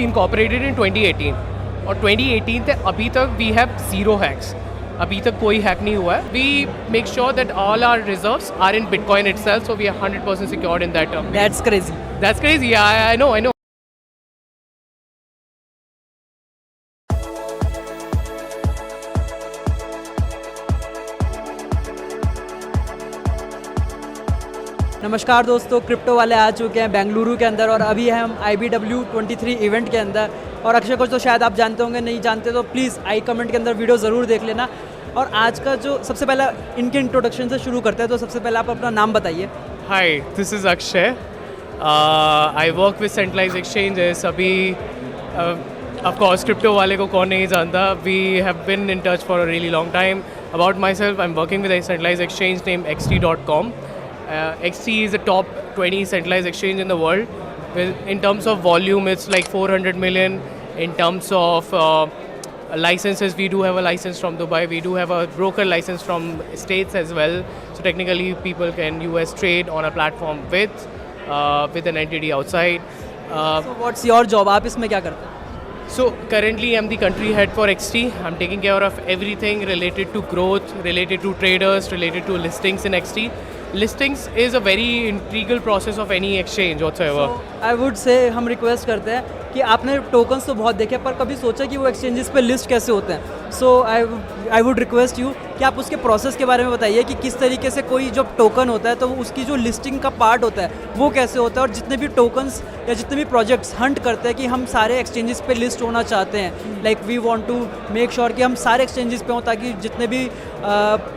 Incorporated in 2018 और 2018 से अभी तक वी हैव ज़ीरो हैक्स. अभी तक कोई हैक नहीं हुआ है. We make sure that all our reserves are in bitcoin itself, so we are 100% secured in that. That's crazy. That's crazy. I know. नमस्कार दोस्तों, क्रिप्टो वाले आ चुके हैं बेंगलुरु के अंदर और अभी हम IBW 23 इवेंट के अंदर. और अक्षय को तो शायद आप जानते होंगे, नहीं जानते तो प्लीज़ आई कमेंट के अंदर वीडियो ज़रूर देख लेना. और आज का जो सबसे पहला इनके इंट्रोडक्शन से शुरू करते हैं, तो सबसे पहले आप अपना नाम बताइए. Hi, this is Akshay. I work with centralized exchanges. अभी of course crypto वाले को कौन नहीं जानता. We have been in touch for a really long time. About myself, I'm working with a centralized exchange named XT.com. XT is the top 20 centralized exchange in the world. In terms of volume, it's like 400 million. In terms of licenses, we do have a license from Dubai. We do have a broker license from States as well. So technically, people can US trade on a platform with an entity outside. So what's your job? आप इसमें क्या करते हैं? So currently, I'm the country head for XT. I'm taking care of everything related to growth, related to traders, related to listings in XT. Listings is a very integral process of any exchange whatsoever. I would say हम request करते हैं कि आपने tokens तो बहुत देखे, पर कभी सोचा कि वो एक्सचेंजेस पे लिस्ट कैसे होते हैं. सो आई वुड रिक्वेस्ट यू कि आप उसके प्रोसेस के बारे में बताइए कि किस तरीके से कोई जब टोकन होता है तो उसकी जो लिस्टिंग का पार्ट होता है वो कैसे होता है, और जितने भी टोकन्स या जितने भी प्रोजेक्ट्स हंट करते हैं कि हम सारे एक्सचेंजेस पे लिस्ट होना चाहते हैं. Like we want to make sure कि हम सारे एक्सचेंजेस पे हों, ताकि जितने भी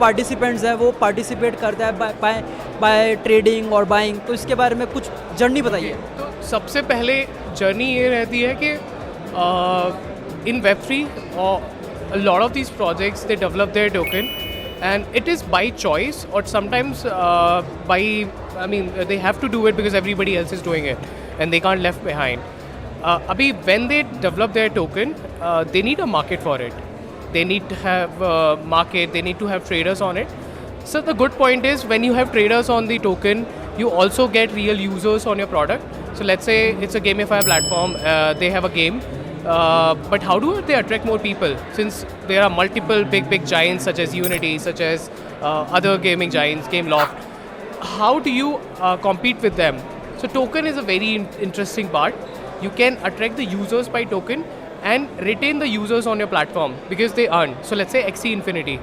पार्टिसिपेंट्स हैं वो पार्टिसिपेट करते हैं बाय ट्रेडिंग और बाइंग. तो इसके बारे में कुछ जर्नी बताइए. तो सबसे पहले जर्नी ये रहती है कि इन Web3 a lot of these projects they develop their token and it is by choice or sometimes they have to do it because everybody else is doing it and they can't left behind. Abhi when they develop their token, they need a market for it. They need to have market, they need to have traders on it. So the good point is when you have traders on the token, you also get real users on your product. So let's say it's a gamifier platform, they have a game, but how do they attract more people? Since there are multiple big giants such as Unity, such as other gaming giants, Gameloft, how do you compete with them? So token is a very interesting part. You can attract the users by token and retain the users on your platform because they earn. So let's say XC Infinity.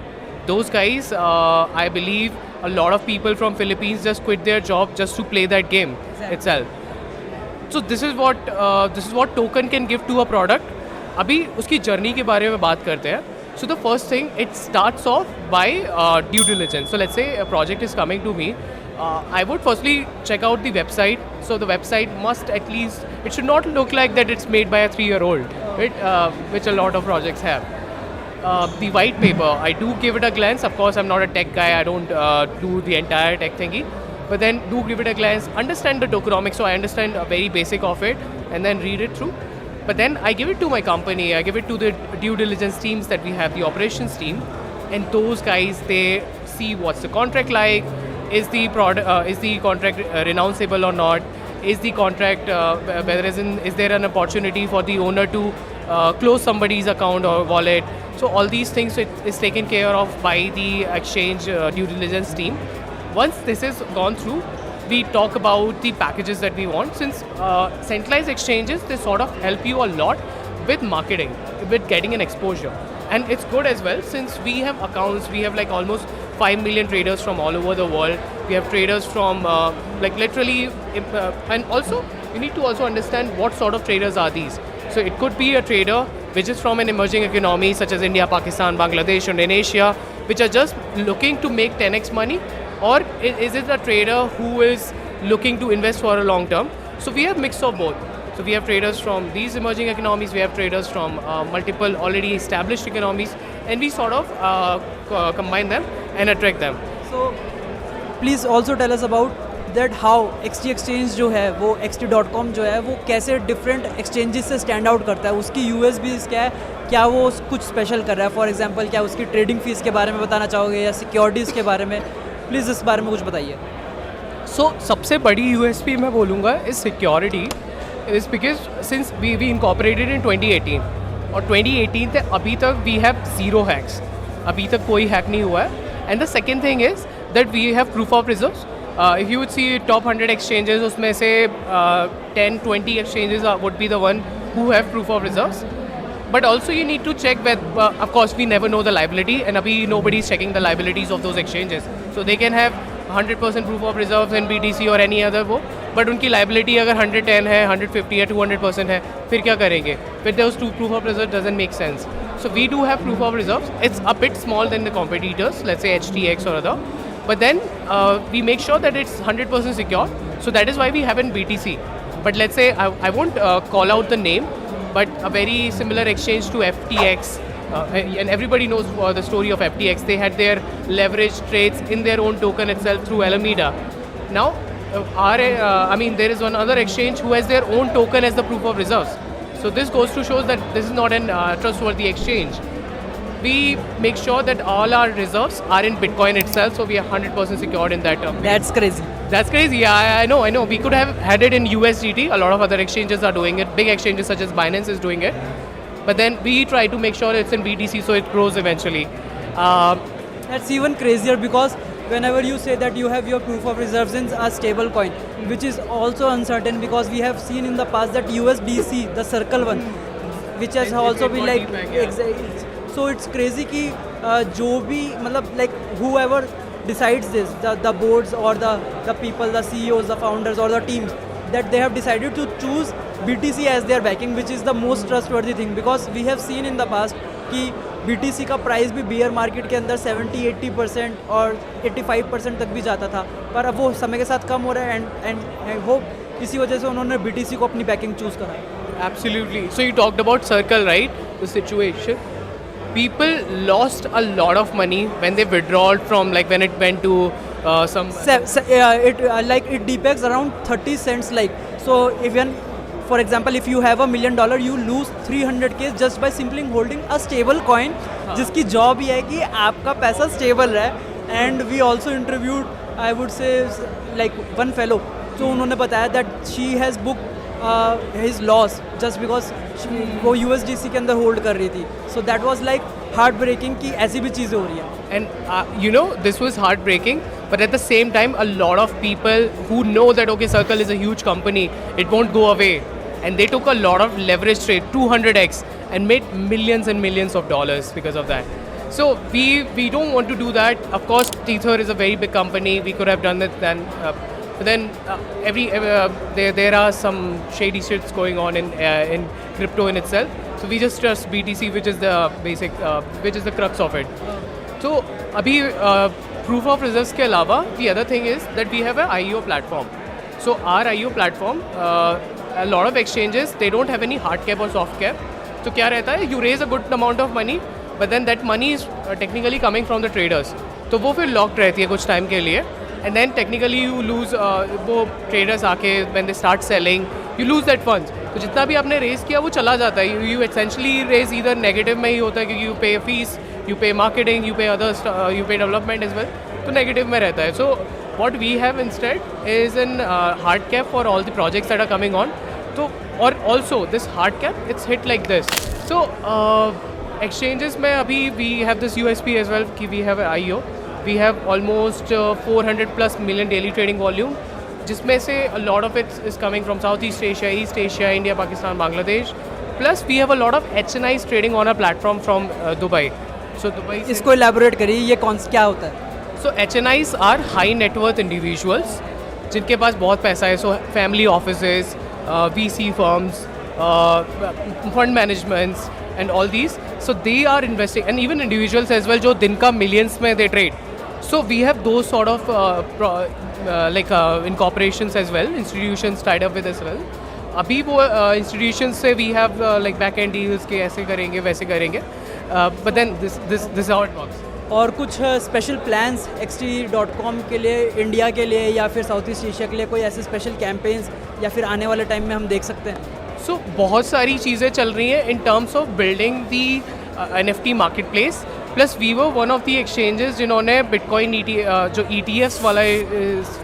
Those guys, I believe a lot of people from Philippines just quit their job just to play that game itself. So this is what token can give to a product. अभी उसकी journey के बारे में बात करते हैं. So the first thing, it starts off by due diligence. So let's say a project is coming to me. I would firstly check out the website. So the website must at least, it should not look like that it's made by a 3-year-old, right? Which a lot of projects have. The white paper, I do give it a glance. Of course, I'm not a tech guy. I don't do the entire tech thingy. But then do give it a glance, understand the tokenomics, so I understand a very basic of it, and then read it through. But then I give it to my company, I give it to the due diligence teams that we have, the operations team, and those guys, they see what's the contract like, is the contract renounceable or not, is the contract, is there an opportunity for the owner to close somebody's account or wallet. So all these things is taken care of by the exchange due diligence team. Once this is gone through, we talk about the packages that we want. Since centralized exchanges, they sort of help you a lot with marketing, with getting an exposure. And it's good as well since we have accounts, we have like almost 5 million traders from all over the world. We have traders from like literally, and also you need to also understand what sort of traders are these. So it could be a trader which is from an emerging economy such as India, Pakistan, Bangladesh, Indonesia, which are just looking to make 10x money. Or is it a trader who is looking to invest for a long term? So we have mix of both. So we have traders from these emerging economies, we have traders from multiple already established economies, and we sort of combine them and attract them. So please also tell us about that how XT exchange जो है वो XT.com जो है वो कैसे different exchanges से stand out करता है, उसकी USBs क्या है, क्या वो कुछ स्पेशल कर रहा है. फॉर एग्जांपल क्या उसकी ट्रेडिंग फीस के बारे में बताना चाहोगे या सिक्योरिटीज़ के बारे में? प्लीज़ इस बारे में कुछ बताइए. So सबसे बड़ी USP मैं बोलूँगा इस security is because since we incorporated in 2018 और 2018 से अभी तक we have zero hacks. अभी तक कोई hack नहीं हुआ है. And the second thing is that we have proof of reserves. If you would see top 100 exchanges, उसमें से 10-20 exchanges would be the one who have proof of reserves. But also you need to check that, of course, we never know the liability, and abhi nobody is checking the liabilities of those exchanges. So they can have 100% proof of reserves in BTC or any other वो, but उनकी liability अगर 110 है, 150 है, 200% है, फिर क्या करेंगे? फिर those two proof of reserves doesn't make sense. So we do have proof of reserves. It's a bit small than the competitors, let's say HTX or other. But then we make sure that it's 100% secure. So that is why we have in BTC. But let's say I won't call out the name, but a very similar exchange to FTX, and everybody knows the story of FTX. They had their leverage trades in their own token itself through Alameda. Now, there is one other exchange who has their own token as the proof of reserves. So this goes to show that this is not an trustworthy exchange. We make sure that all our reserves are in Bitcoin itself, so we are 100% secured in that term. That's crazy. That's crazy. Yeah, I know. We could have had it in USDT. A lot of other exchanges are doing it. Big exchanges such as Binance is doing it. But then we try to make sure it's in BTC so it grows eventually. That's even crazier because whenever you say that you have your proof of reserves in a stable coin, which is also uncertain because we have seen in the past that USDC, the circle one, which has also been like so it's crazy कि जो भी मतलब like whoever decides this, the boards or the people, the CEOs, the founders or the teams, that they have decided to choose BTC as their backing, which is the most trustworthy thing because we have seen in the past कि BTC का price भी beer market के अंदर 70-80% और 85% तक भी जाता था, पर अब वो समय के साथ कम हो रहा है एंड आई होप इसी वजह से उन्होंने BTC को अपनी बैकिंग चूज करा. Absolutely. So you talked about Circle, right? The situation. People lost a lot of money when they withdrawed from, like when it went to some. It depends around 30 cents. Like so, even for example, if you have $1 million, you lose 300K just by simply holding a stable coin, जिसकी job ये है कि आपका पैसा stable रहे. And we also interviewed, I would say, like one fellow. So उन्होंने बताया that she has booked his loss just because वो USDC के अंदर होल्ड कर रही थी. So that was like heartbreaking कि ऐसी भी चीज़ें हो रही हैं. And this was heartbreaking, but at the same time a lot of people who know that okay, Circle is a huge company, it won't go away, and they took a lot of leverage trade 200x and made millions and millions of dollars because of that. So we don't want to do that. Of course, Tether is a very big company, we could have done it then. But then there are some shady shits going on in crypto in itself. So we just trust BTC, which is the basic, which is the crux of it. So abhi proof of reserves के अलावा the other thing is that we have an IEO platform. So our IEO platform, a lot of exchanges, they don't have any hard cap or soft cap. So क्या रहता है? You raise a good amount of money, but then that money is technically coming from the traders. तो वो फिर locked रहती है कुछ time के लिए. And then technically you lose, वो traders आके when they start selling, you lose that funds. तो जितना भी आपने raise किया वो चला जाता है. You essentially raise either negative में ही होता है क्योंकि you pay fees, you pay marketing, you pay others, you pay development as well. तो negative में रहता है. So what we have instead is an hard cap for all the projects that are coming on. So or also this hard cap, it's hit like this. So exchanges में अभी we have this USP as well कि we have an IEO. We have almost 400 plus million daily trading volume, जिसमें से a lot of it is coming from Southeast Asia, East Asia, India, Pakistan, Bangladesh. Plus we have a lot of HNIs trading on our platform from Dubai. So Dubai. इसको elaborate करिए, ये क्या होता है? So HNIs are high net worth individuals, जिनके पास बहुत पैसा है. So family offices, VC firms, fund managements, and all these. So they are investing, and even individuals as well, जो दिन का millions में they trade. So we have those sort of incorporations as well, institutions tied up with as well. अभी वो institutions से we have like back end deals के ऐसे करेंगे वैसे करेंगे. But then this is how it works. और कुछ स्पेशल प्लान्स XT.com के लिए, इंडिया के लिए या फिर साउथ ईस्ट एशिया के लिए कोई ऐसे स्पेशल कैंपेन्स या फिर आने वाले टाइम में हम देख सकते हैं? So बहुत सारी चीज़ें चल रही हैं in terms of building the NFT marketplace. Plus we were one of the exchanges जिन्होंने Bitcoin जो ETFs वाला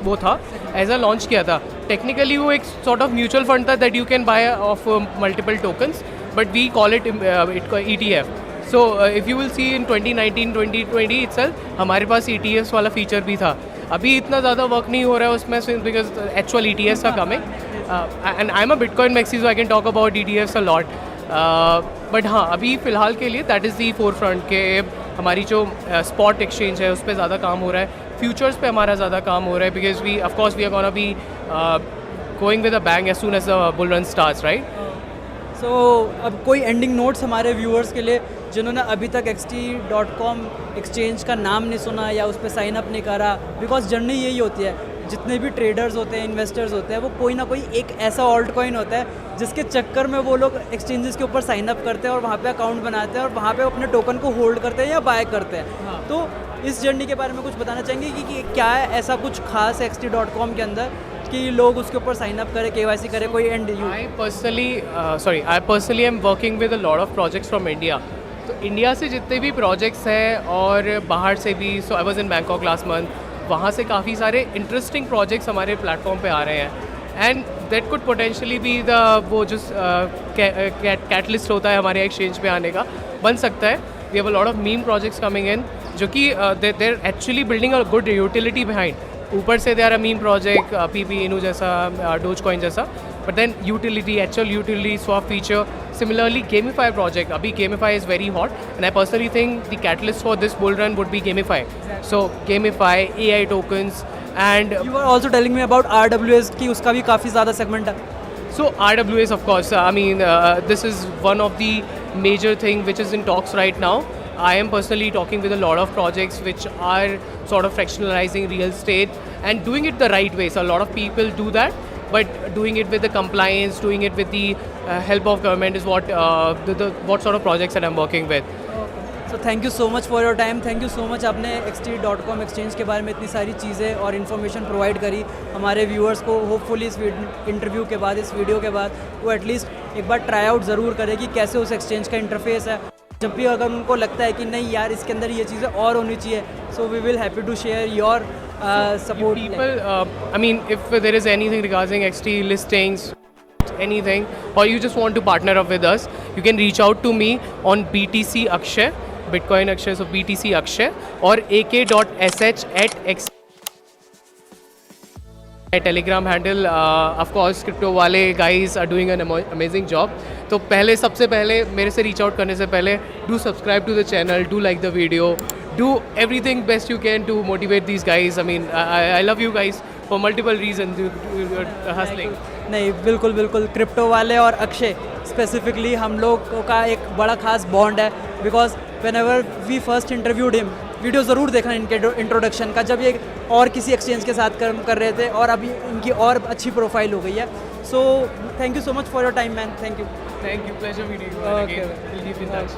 वो था ऐसा लॉन्च किया था. टेक्निकली वो एक सॉर्ट ऑफ म्यूचुअल फंड था that you can buy of multiple tokens, but we call it ETF. So if you will see in 2019 2020 itself हमारे पास ETFs वाला फीचर भी था. अभी इतना ज़्यादा वर्क नहीं हो रहा है उसमें because actual ETFs are coming. And I'm a Bitcoin maxi, so I can talk about ETFs a lot. But हाँ, अभी फ़िलहाल के लिए that is the four front के हमारी जो स्पॉट एक्सचेंज है उस पर ज़्यादा काम हो रहा है, फ्यूचर्स पे हमारा ज़्यादा काम हो रहा है, because we of course we are gonna be going with a bang as soon as the bull run starts, right. So अब कोई एंडिंग नोट्स हमारे व्यूअर्स के लिए जिन्होंने अभी तक xt.com एक्सचेंज का नाम नहीं सुना या उस पर साइन अप नहीं करा, बिकॉज जर्नी यही होती है, जितने भी ट्रेडर्स होते हैं, इन्वेस्टर्स होते हैं, वो कोई ना कोई एक ऐसा ऑल्ट कॉइन होता है जिसके चक्कर में वो लोग एक्सचेंजेस के ऊपर साइन अप करते हैं और वहाँ पे अकाउंट बनाते हैं और वहाँ पे अपने टोकन को होल्ड करते हैं या बाय करते हैं. हाँ. तो इस जर्नी के बारे में कुछ बताना चाहेंगे कि क्या है ऐसा कुछ खास है xt.com के अंदर कि लोग उसके ऊपर साइन अप करें, KYC करें, कोई and you? I personally am working with a lot of projects from India. तो इंडिया से जितने भी प्रोजेक्ट्स हैं और बाहर से भी, so I was in Bangkok last month, वहाँ से काफ़ी सारे इंटरेस्टिंग प्रोजेक्ट्स हमारे प्लेटफॉर्म पे आ रहे हैं. And that could potentially be the वो जो कैटलिस्ट होता है हमारे एक्सचेंज पे आने का, बन सकता है. We have a lot of meme projects coming in जो कि there actually building a good utility behind. ऊपर से they are a meme project, PP inu जैसा, डोजकॉइन जैसा, but then utility, actual utility, swap feature. Similarly, Gamify project. Abhi Gamify is very hot, and I personally think the catalyst for this bull run would be Gamify. So Gamify, AI tokens, and You were also telling me about RWS कि उसका भी काफ़ी ज़्यादा segment है. so RWS, of course. I mean, this is one of the major thing which is in talks right now. I am personally talking with a lot of projects which are sort of fractionalizing real estate and doing it the right way. So a lot of people do that, but doing it with the compliance, doing it with the help of government is what what sort of projects that I'm working with. So thank you so much for your time. Thank you so much, आपने xt.com exchange के बारे में इतनी सारी चीज़ें और information provide करी हमारे व्यूअर्स को. होपफुली इस इंटरव्यू के बाद, इस वीडियो के बाद वो एटलीस्ट एक बार ट्राई आउट ज़रूर करे कि कैसे उस एक्सचेंज का इंटरफेस है. जब भी अगर उनको लगता है कि नहीं यार इसके अंदर ये चीज़ें और होनी चाहिए, so we will happy to share your support. People, I mean, if there is anything regarding XT listings, anything, or you just want to partner up with us, you can reach out to me on BTC Akshay, Bitcoin Akshay, so BTC Akshay, or ak.sh@x. My Telegram handle, of course, crypto वाले guys are doing an amazing job. तो पहले सबसे पहले मेरे से reach out करने से पहले do subscribe to the channel, do like the video, do everything best you can to motivate these guys. I mean, I love you guys for multiple reasons. Hustling. नहीं, बिल्कुल बिल्कुल. क्रिप्टो वाले और Akshay specifically हम लोग का एक बड़ा खास बॉन्ड है, because whenever we first interviewed him, video ज़रूर देखना इनके इंट्रोडक्शन का, जब ये और किसी एक्सचेंज के साथ कर्म कर रहे थे और अभी इनकी और अच्छी प्रोफाइल हो गई है. So thank you so much for your time man. Thank you. Thank you. Pleasure meeting you. Okay. Again, we'll keep in touch.